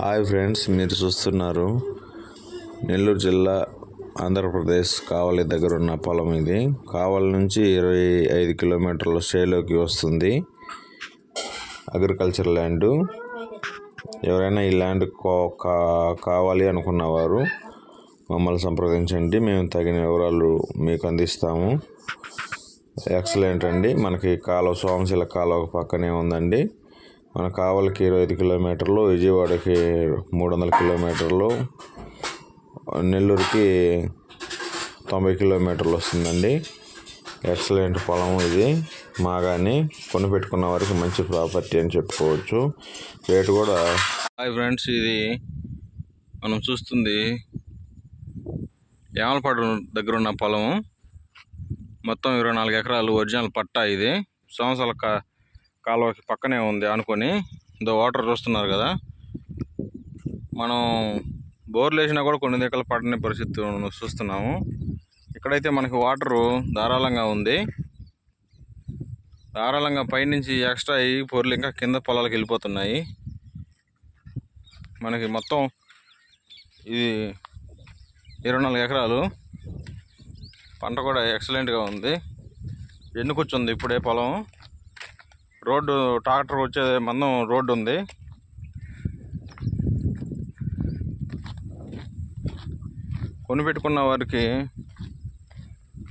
Hi friends, మీరు చూస్తున్నారు నెల్లూరు జిల్లా ఆంధ్రప్రదేశ్ కావలి దగ్గర ఉన్న పొలం. ఇది కావలి నుంచి 25 కిలోమీటర్ల స్టేలోకి వస్తుంది. Agriculture land. ఎవరైనా ఈ ల్యాండ్ కావాలి అనుకున్నవారు మమ్మల్ని సంప్రదించండి, మేము తగిన వివరాలు మీకు అందిస్తాము. ఎక్సలెంట్ అండి. మనకి కాలువ సోమశిల కాలువ పక్కనే ఉందండి. మన కావలికి 25 కిలోమీటర్లు, విజయవాడకి 300 కిలోమీటర్లు, నెల్లూరుకి 90 కిలోమీటర్లు వస్తుందండి. ఎక్సలెంట్ పొలం ఇది. మాగాని కొనిపెట్టుకున్న వారికి మంచి ప్రాపర్టీ అని చెప్పుకోవచ్చు. రేటు కూడా. హాయ్ ఫ్రెండ్స్, ఇది మనం చూస్తుంది యామలపాడు దగ్గర ఉన్న పొలం. మొత్తం 24 ఎకరాలు ఒరిజినల్ పట్టా. ఇది సోమశిల కాలువకి పక్కనే ఉంది ఆనుకొని. వాటర్ చూస్తున్నారు కదా. మనం బోర్లు వేసినా కూడా కొన్ని దగ్గర పడని పరిస్థితి చూస్తున్నాము. ఇక్కడైతే మనకి వాటరు ధారాళంగా ఉంది. ధారాళంగా పైనుంచి ఎక్స్ట్రా అయ్యి పొర్లు ఇంకా కింద పొలాలకు వెళ్ళిపోతున్నాయి. మనకి మొత్తం ఇది 24 ఎకరాలు. పంట కూడా ఎక్సలెంట్గా ఉంది. ఎన్నుకొచ్చింది ఇప్పుడే పొలం. రోడ్డు ట్రాక్టర్ వచ్చే మందం రోడ్డు ఉంది. కొనిపెట్టుకున్న వారికి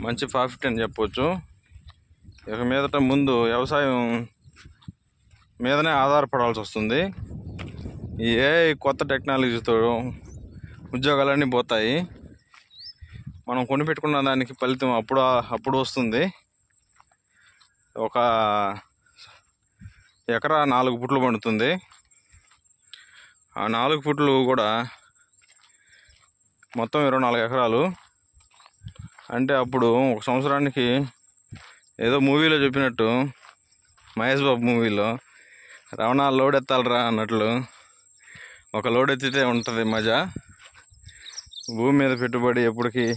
మంచి ప్రాఫిట్ అని చెప్పవచ్చు. ఇక మీదట ముందు వ్యవసాయం మీదనే ఆధారపడాల్సి వస్తుంది. ఈ కొత్త టెక్నాలజీతో ఉద్యోగాలన్నీ పోతాయి. మనం కొనిపెట్టుకున్న దానికి ఫలితం అప్పుడు వస్తుంది. ఒక ఎకరా 4 ఫుట్లు పండుతుంది. ఆ 4 ఫుట్లు కూడా మొత్తం 24 ఎకరాలు. అంటే అప్పుడు ఒక సంవత్సరానికి ఏదో మూవీలో చెప్పినట్టు, మహేష్ బాబు మూవీలో రవణ లోడ్ ఎత్తాలరా అన్నట్లు ఒక లోడ్ ఎత్తితే ఉంటుంది మజా. భూమి మీద పెట్టుబడి ఎప్పటికీ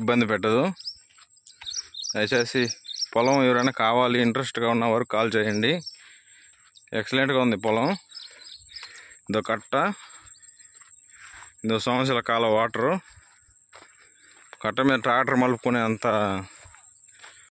ఇబ్బంది పెట్టదు. దయచేసి పొలం ఎవరైనా కావాలి, ఇంట్రెస్ట్గా ఉన్నవారు కాల్ చేయండి. ఎక్సలెంట్గా ఉంది పొలం. ఇదో కట్ట, ఇదో సోమశిల కాలువ వాటరు. కట్ట మీద ట్రాక్టర్ మలుపుకునే అంత